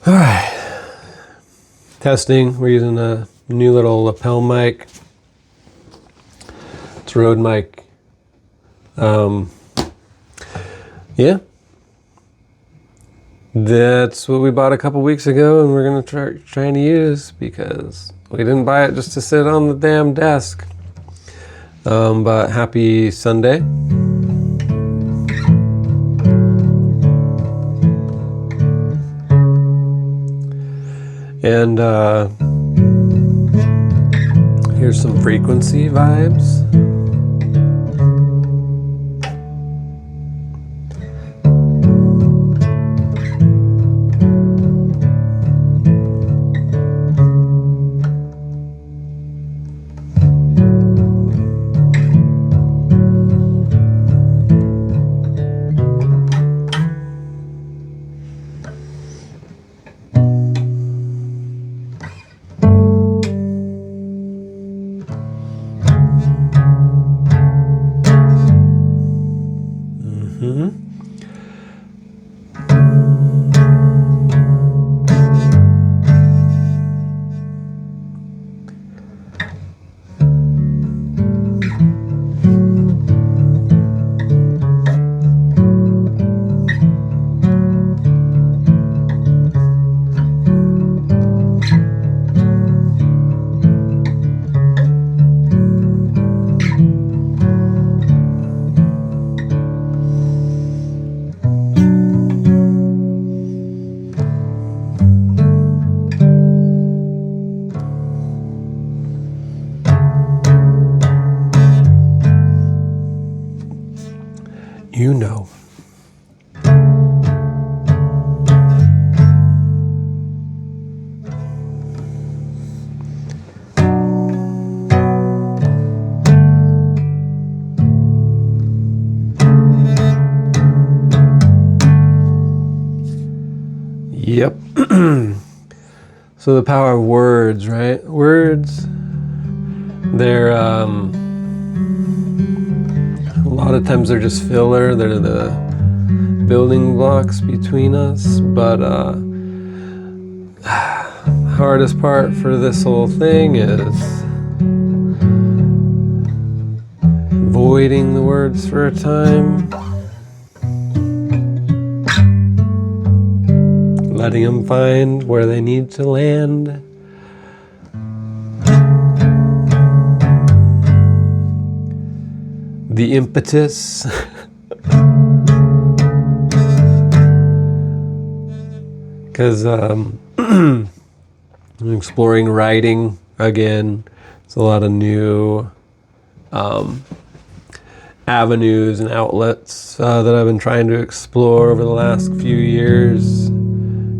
All right. Testing. We're using a new little lapel mic. It's a Rode mic. Yeah. That's what we bought a couple weeks ago, and we're going to trying to use because we didn't buy it just to sit on the damn desk. But happy Sunday. And here's some frequency vibes. You know. Yep. So the power of words, right? Words, they're a lot of times they're just filler. They're the building blocks between us. But hardest part for this whole thing is avoiding the words for a time. Letting them find where they need to land. The impetus. Because I'm exploring writing again. It's a lot of new avenues and outlets that I've been trying to explore over the last few years.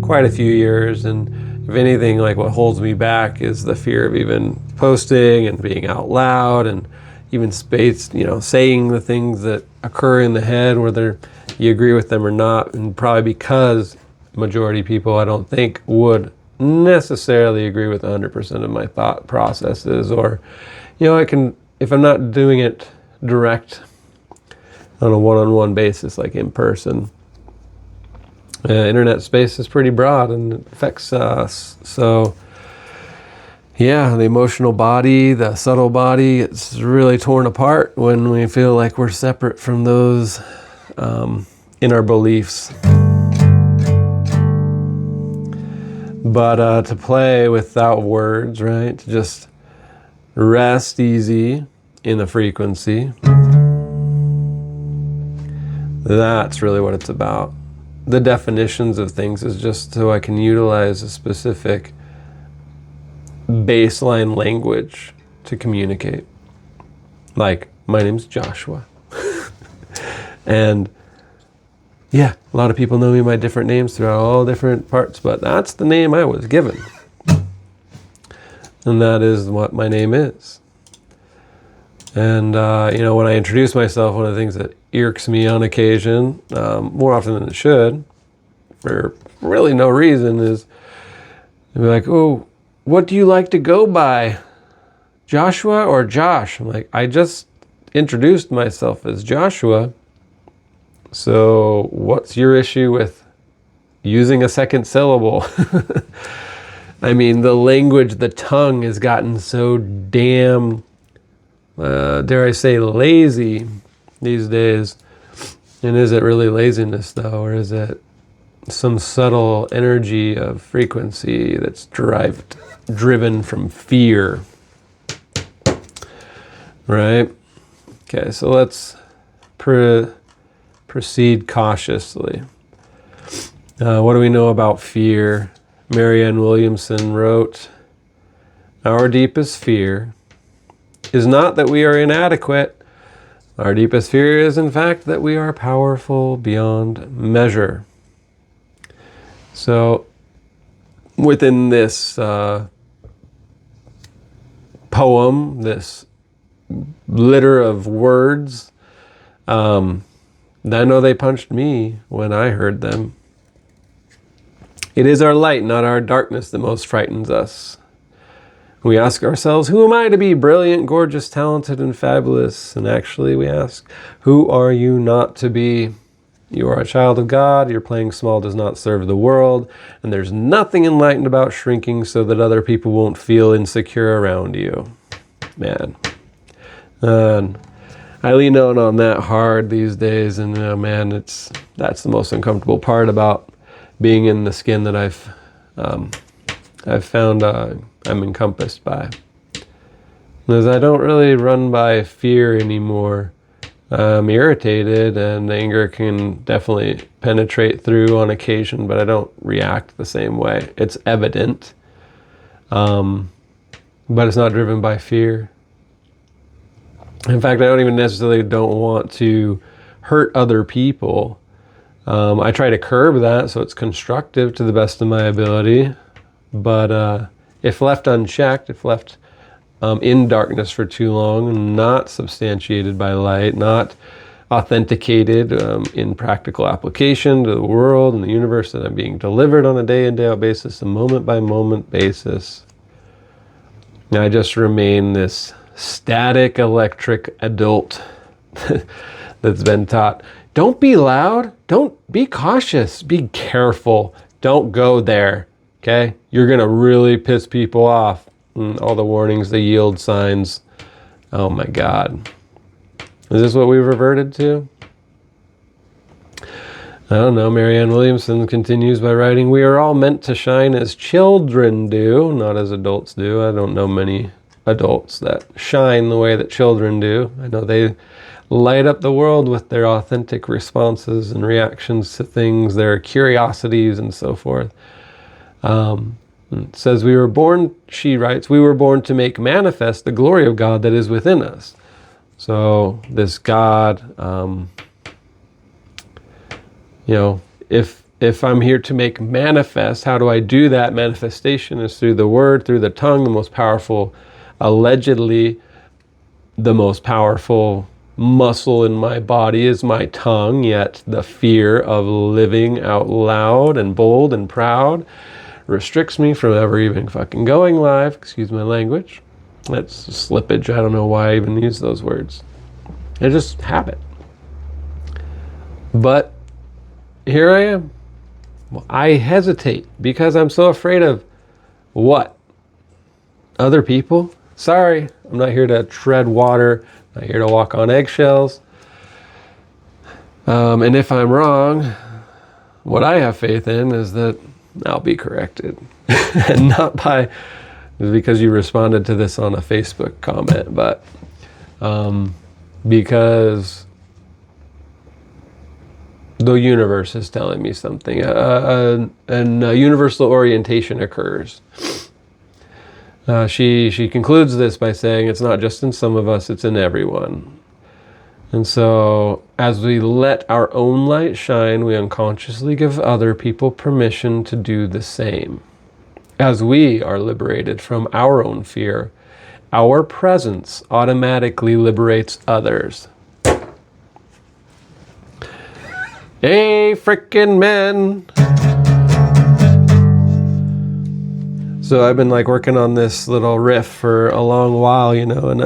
Quite a few years, and if anything, like what holds me back is the fear of even posting and being out loud and even space, saying the things that occur in the head, whether you agree with them or not, and probably because majority of people I don't think would necessarily agree with 100% of my thought processes, or I can, if I'm not doing it direct on a one-on-one basis, like in person. Internet space is pretty broad and it affects us. So, yeah, the emotional body, the subtle body, it's really torn apart when we feel like we're separate from those in our beliefs. But to play without words, right? To just rest easy in the frequency. That's really what it's about. The definitions of things is just so I can utilize a specific baseline language to communicate. Like, my name's Joshua. And yeah, a lot of people know me by different names throughout all different parts, but that's the name I was given. And that is what my name is. And, when I introduce myself, one of the things that irks me on occasion, more often than it should, for really no reason, is they'll be like, "Oh, what do you like to go by? Joshua or Josh?" I'm like, I just introduced myself as Joshua. So what's your issue with, using a second syllable. I mean, the language, the tongue has gotten so damn, dare I say, lazy these days. And is it really laziness, though, or is it some subtle energy of frequency that's driven from fear? Right? Okay, so let's proceed cautiously. What do we know about fear? Marianne Williamson wrote, "Our deepest fear is not that we are inadequate. Our deepest fear is, in fact, that we are powerful beyond measure." So, within this poem, this litter of words, I know they punched me when I heard them. It is our light, not our darkness, that most frightens us. We ask ourselves, who am I to be brilliant, gorgeous, talented, and fabulous? And actually we ask, who are you not to be? You are a child of God, your playing small does not serve the world, and there's nothing enlightened about shrinking so that other people won't feel insecure around you. Man. I lean on that hard these days, and man, that's the most uncomfortable part about being in the skin that I've found I'm encompassed by. Because I don't really run by fear anymore. I'm irritated, and anger can definitely penetrate through on occasion, but I don't react the same way. It's evident, but it's not driven by fear. In fact, I don't even necessarily don't want to hurt other people. I try to curb that so it's constructive to the best of my ability. But if left unchecked, if left in darkness for too long, not substantiated by light, not authenticated in practical application to the world and the universe that I'm being delivered on a day in, day out basis, a moment by moment basis, I just remain this static electric adult that's been taught, don't be loud, don't be cautious, be careful, don't go there, okay? You're gonna really piss people off. And all the warnings, the yield signs. Oh my God. Is this what we've reverted to? I don't know. Marianne Williamson continues by writing, we are all meant to shine as children do, not as adults do. I don't know many adults that shine the way that children do. I know they light up the world with their authentic responses and reactions to things, their curiosities and so forth. It says, we were born, she writes, we were born to make manifest the glory of God that is within us. So this God, if I'm here to make manifest, how do I do that? Manifestation is through the word, through the tongue, the most powerful, allegedly the most powerful muscle in my body is my tongue, yet the fear of living out loud and bold and proud restricts me from ever even fucking going live. Excuse my language. That's slippage. I don't know why I even use those words. It's just habit. But here I am. I hesitate because I'm so afraid of what? Other people? Sorry, I'm not here to tread water. I'm not here to walk on eggshells. And if I'm wrong, what I have faith in is that I'll be corrected. And not by, because you responded to this on a Facebook comment, but because the universe is telling me something. A universal orientation occurs. She concludes this by saying it's not just in some of us, it's in everyone. And so as we let our own light shine, we unconsciously give other people permission to do the same. As we are liberated from our own fear, our presence automatically liberates others. Hey, frickin' men! So I've been working on this little riff for a long while, and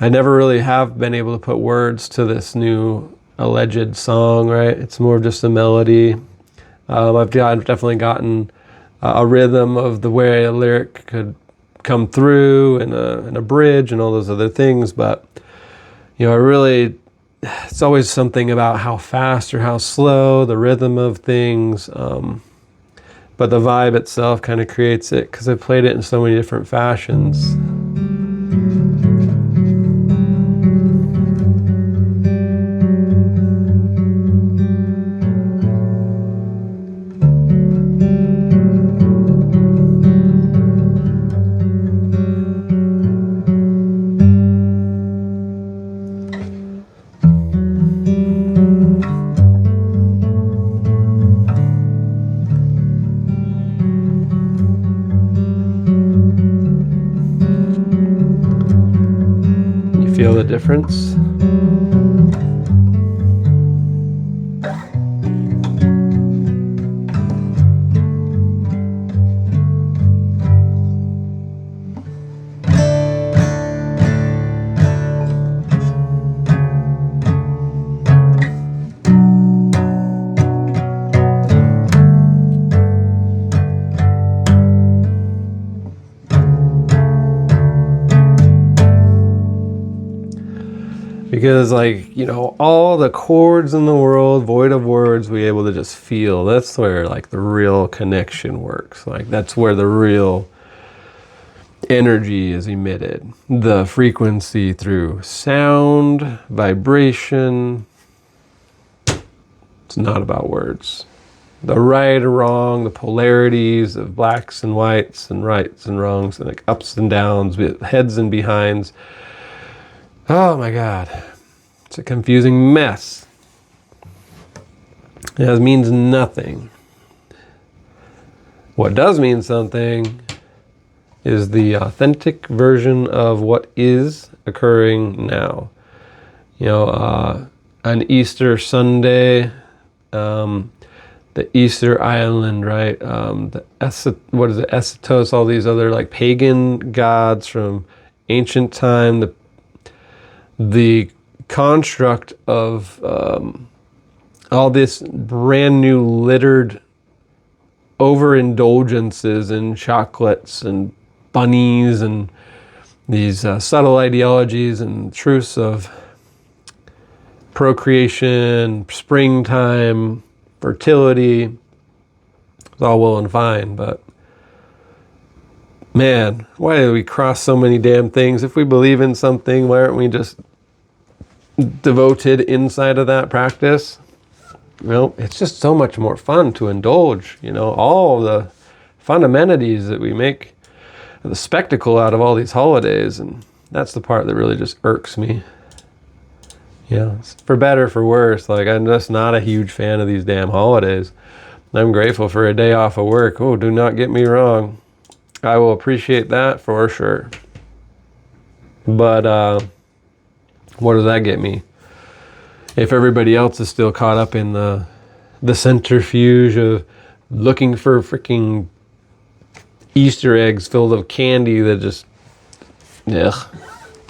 I never really have been able to put words to this new alleged song, right? It's more of just a melody. I've definitely gotten a rhythm of the way a lyric could come through in a bridge and all those other things. But, it's always something about how fast or how slow, the rhythm of things. But the vibe itself kind of creates it because I played it in so many different fashions. Feel the difference? Because all the chords in the world, void of words, we able to just feel. That's where the real connection works. That's where the real energy is emitted. The frequency through sound, vibration. It's not about words. The right or wrong, the polarities of blacks and whites and rights and wrongs and ups and downs, heads and behinds. Oh my God, it's a confusing mess. It means nothing. What does mean something is the authentic version of what is occurring now. On Easter Sunday, the Easter Island, right? Eschatos, all these other pagan gods from ancient time, the construct of all this brand new littered overindulgences in chocolates and bunnies and these subtle ideologies and truths of procreation, springtime, fertility. It's all well and fine, but man, why do we cross so many damn things? If we believe in something, why aren't we just devoted inside of that practice? It's just so much more fun to indulge, all the fundamentals that we make the spectacle out of all these holidays. And that's the part that really just irks me. For better, for worse. I'm just not a huge fan of these damn holidays. I'm grateful for a day off of work. Oh, do not get me wrong. I will appreciate that for sure. But what does that get me? If everybody else is still caught up in the centrifuge of looking for freaking Easter eggs filled with candy that just,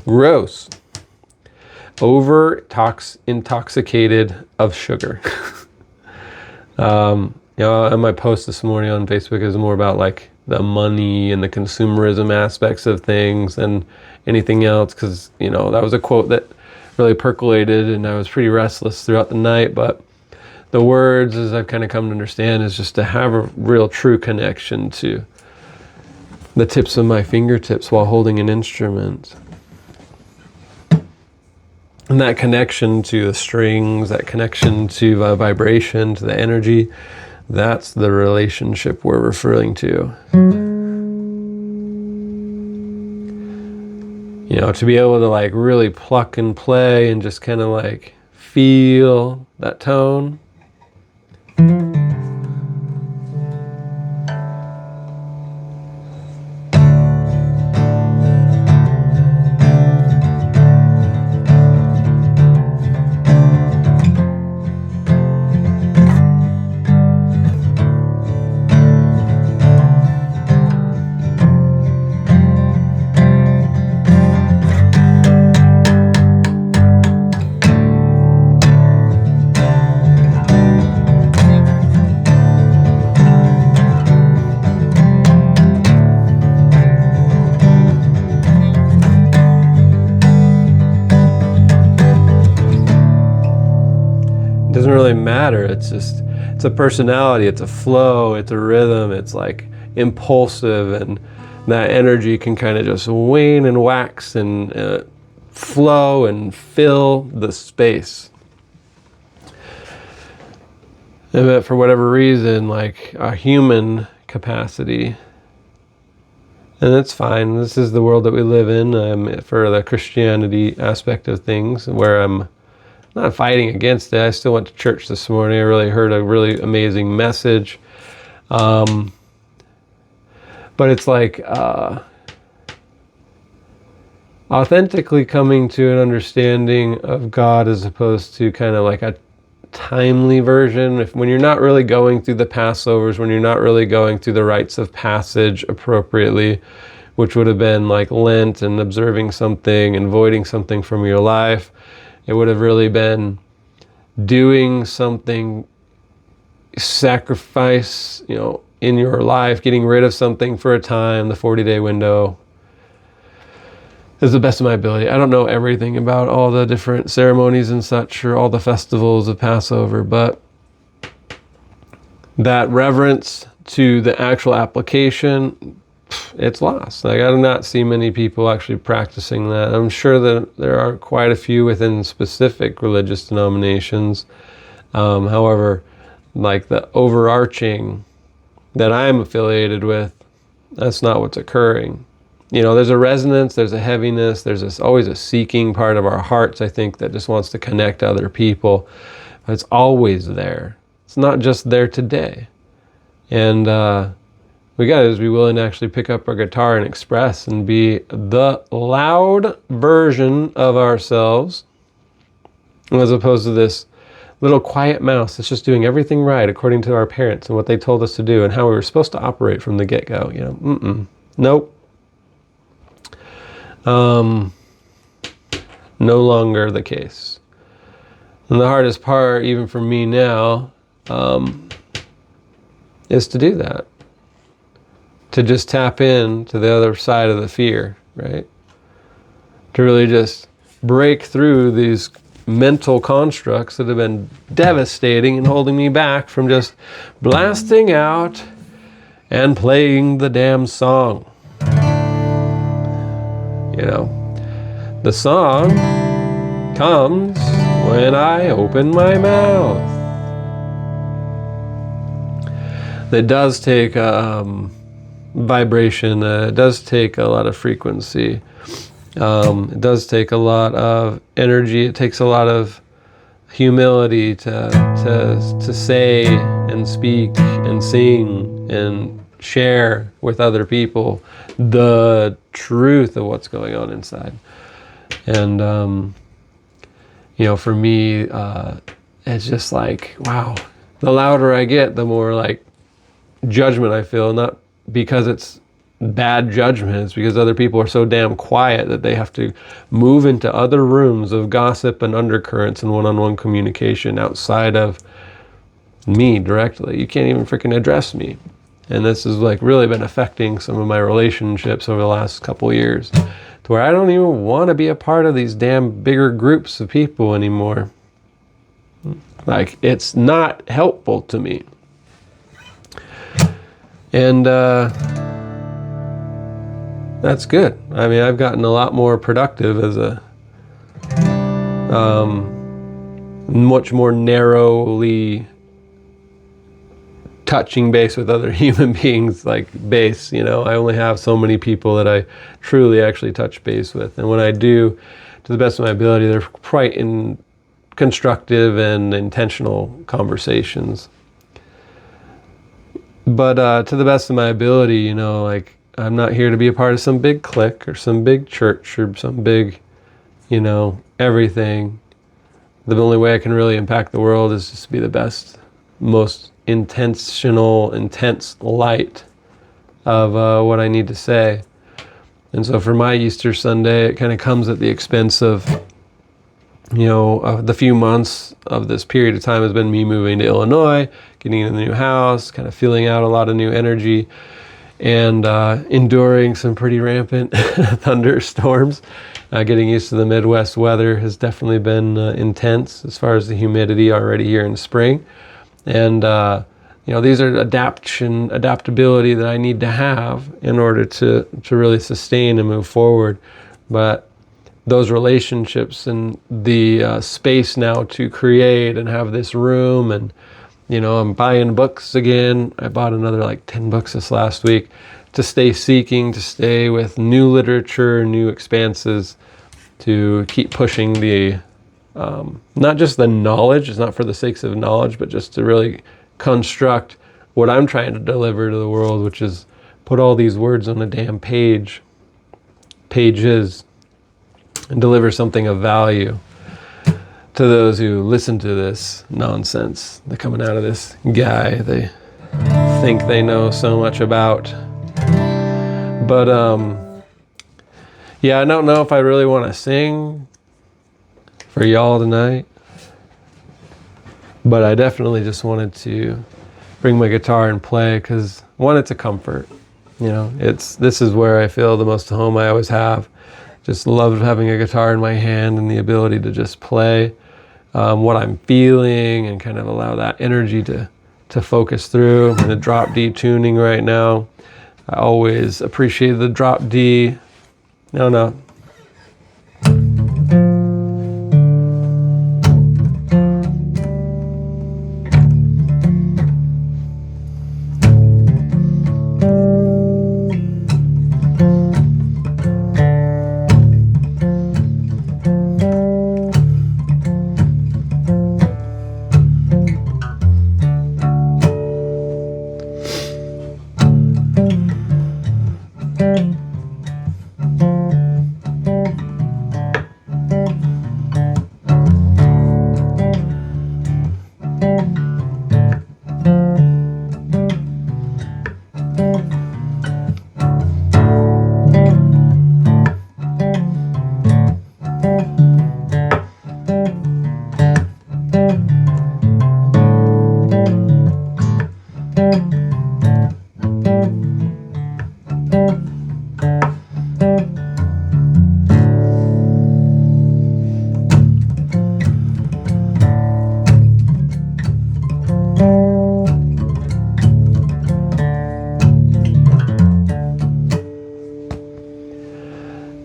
gross. Intoxicated of sugar. And my post this morning on Facebook is more about the money and the consumerism aspects of things and anything else, because that was a quote that really percolated and I was pretty restless throughout the night. But the words, as I've kind of come to understand, is just to have a real true connection to the tips of my fingertips while holding an instrument. And that connection to the strings, that connection to vibration, to the energy, that's the relationship we're referring to. To be able to really pluck and play and just kind of feel that tone. doesn't really matter. It's a personality, it's a flow, it's a rhythm, it's like impulsive, and that energy can kind of just wane and wax and flow and fill the space. But for whatever reason, like a human capacity, and that's fine. This is the world that we live in. For the Christianity aspect of things, where I'm not fighting against it. I still went to church this morning. I really heard a really amazing message. But it's like authentically coming to an understanding of God, as opposed to kind of like a timely version. When you're not really going through the Passovers, when you're not really going through the rites of passage appropriately, which would have been like Lent and observing something and voiding something from your life, it would have really been doing something, sacrifice, in your life, getting rid of something for a time, the 40-day window, is the best of my ability. I don't know everything about all the different ceremonies and such, or all the festivals of Passover, but that reverence to the actual application, it's lost. Like, I do not see many people actually practicing that. I'm sure that there are quite a few within specific religious denominations. However, like the overarching that I'm affiliated with, that's not what's occurring. There's a resonance, there's a heaviness, there's always a seeking part of our hearts, I think, that just wants to connect to other people. But it's always there. It's not just there today. And we got to be willing to actually pick up our guitar and express and be the loud version of ourselves, as opposed to this little quiet mouse that's just doing everything right according to our parents and what they told us to do and how we were supposed to operate from the get-go. Nope. No longer the case. And the hardest part, even for me now, is to do that. To just tap in to the other side of the fear, right? To really just break through these mental constructs that have been devastating and holding me back from just blasting out and playing the damn song. The song comes when I open my mouth. It does take vibration. It does take a lot of frequency. It does take a lot of energy. It takes a lot of humility to say and speak and sing and share with other people the truth of what's going on inside. And for me, it's just like, wow, the louder I get, the more like judgment I feel, not because it's bad judgment, it's because other people are so damn quiet that they have to move into other rooms of gossip and undercurrents and one-on-one communication outside of me directly. You can't even freaking address me. And this has like really been affecting some of my relationships over the last couple of years, to where I don't even want to be a part of these damn bigger groups of people anymore. Like, it's not helpful to me. And that's good. I mean, I've gotten a lot more productive as a much more narrowly touching base with other human beings, like base. I only have so many people that I truly actually touch base with. And when I do, to the best of my ability, they're quite constructive and intentional conversations. But to the best of my ability, like, I'm not here to be a part of some big clique or some big church or some big, everything. The only way I can really impact the world is just to be the best, most intense light of what I need to say. And so for my Easter Sunday, it kind of comes at the expense of, the few months of this period of time has been me moving to Illinois, getting in a new house, kind of feeling out a lot of new energy. and enduring some pretty rampant thunderstorms. Getting used to the Midwest weather has definitely been intense as far as the humidity already here in spring. And these are adaptability that I need to have in order to really sustain and move forward. But those relationships and the space now to create and have this room, and I'm buying books again. I bought another like 10 books this last week to stay seeking, to stay with new literature, new expanses, to keep pushing the not just the knowledge. It's not for the sakes of knowledge, but just to really construct what I'm trying to deliver to the world, which is put all these words on a damn pages, and deliver something of value to those who listen to this nonsense. They're coming out of this guy they think they know so much about. But I don't know if I really want to sing for y'all tonight, but I definitely just wanted to bring my guitar and play, because one, it's a comfort. This is where I feel the most home. I always have just loved having a guitar in my hand and the ability to just play what I'm feeling and kind of allow that energy to focus through. I'm in a drop D tuning right now. I always appreciate the drop D. No.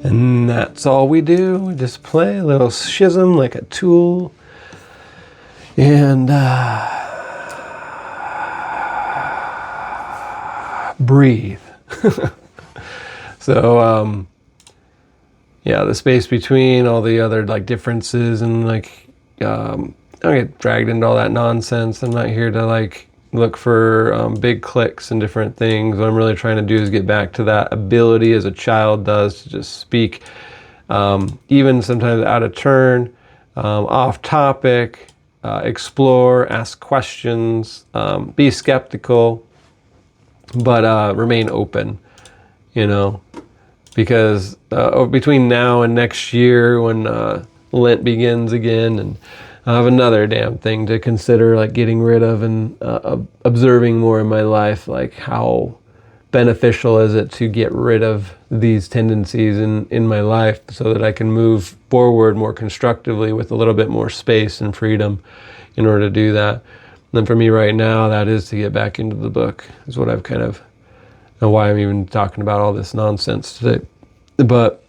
And that's all we do. We just play a little schism like a tool. And breathe. So, the space between all the other like differences and I don't get dragged into all that nonsense. I'm not here to look for big clicks and different things. What I'm really trying to do is get back to that ability as a child does to just speak, even sometimes out of turn, off topic, explore, ask questions, be skeptical, but remain open, because between now and next year when Lent begins again, and I have another damn thing to consider, getting rid of and observing more in my life, how beneficial is it to get rid of these tendencies in my life so that I can move forward more constructively with a little bit more space and freedom in order to do that. And then for me right now, that is to get back into the book, is what I've and why I'm even talking about all this nonsense today. But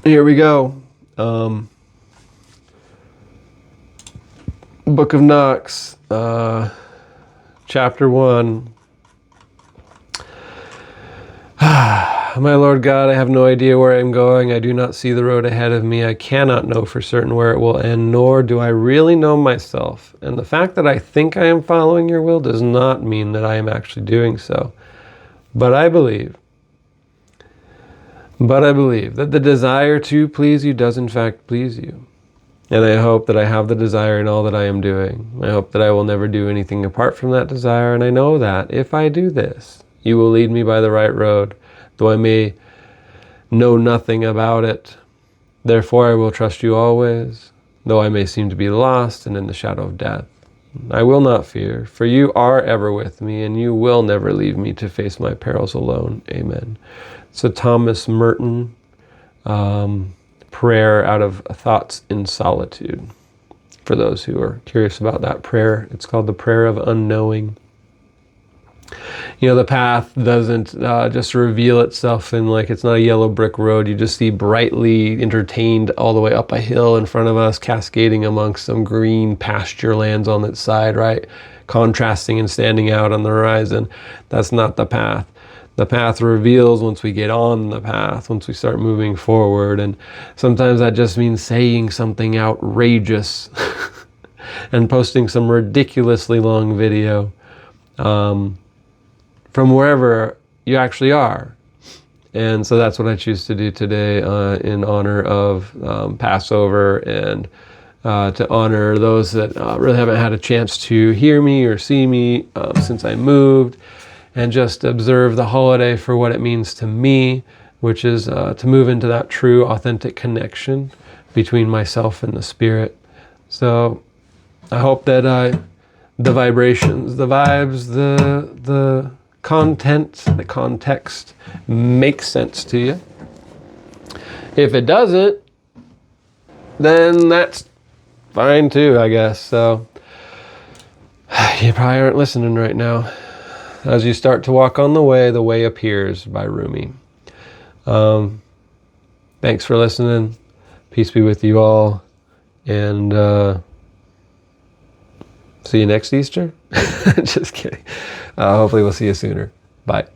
here we go. Book of Knox, chapter 1. My Lord God, I have no idea where I am going. I do not see the road ahead of me. I cannot know for certain where it will end, nor do I really know myself. And the fact that I think I am following your will does not mean that I am actually doing so. But I believe that the desire to please you does in fact please you. And I hope that I have the desire in all that I am doing. I hope that I will never do anything apart from that desire. And I know that if I do this, you will lead me by the right road, though I may know nothing about it. Therefore I will trust you always, though I may seem to be lost and in the shadow of death. I will not fear, for you are ever with me, and you will never leave me to face my perils alone. Amen. It's a Thomas Merton prayer out of Thoughts in Solitude. For those who are curious about that prayer, it's called the Prayer of Unknowing. You know, the path doesn't just reveal itself in, like, it's not a yellow brick road. You just see brightly entertained all the way up a hill in front of us, cascading amongst some green pasture lands on its side, right? Contrasting and standing out on the horizon. That's not the path. The path reveals once we get on the path, once we start moving forward. And sometimes that just means saying something outrageous and posting some ridiculously long video. From wherever you actually are. And so that's what I choose to do today in honor of Passover, and to honor those that really haven't had a chance to hear me or see me since I moved, and just observe the holiday for what it means to me, which is to move into that true, authentic connection between myself and the Spirit. So I hope that the vibrations, the vibes, the content, the context makes sense to you. If it doesn't, then that's fine too, I guess. So you probably aren't listening right now. As you start to walk on the way appears by Rumi. Thanks for listening. Peace be with you all. And see you next Easter? Just kidding. Hopefully we'll see you sooner. Bye.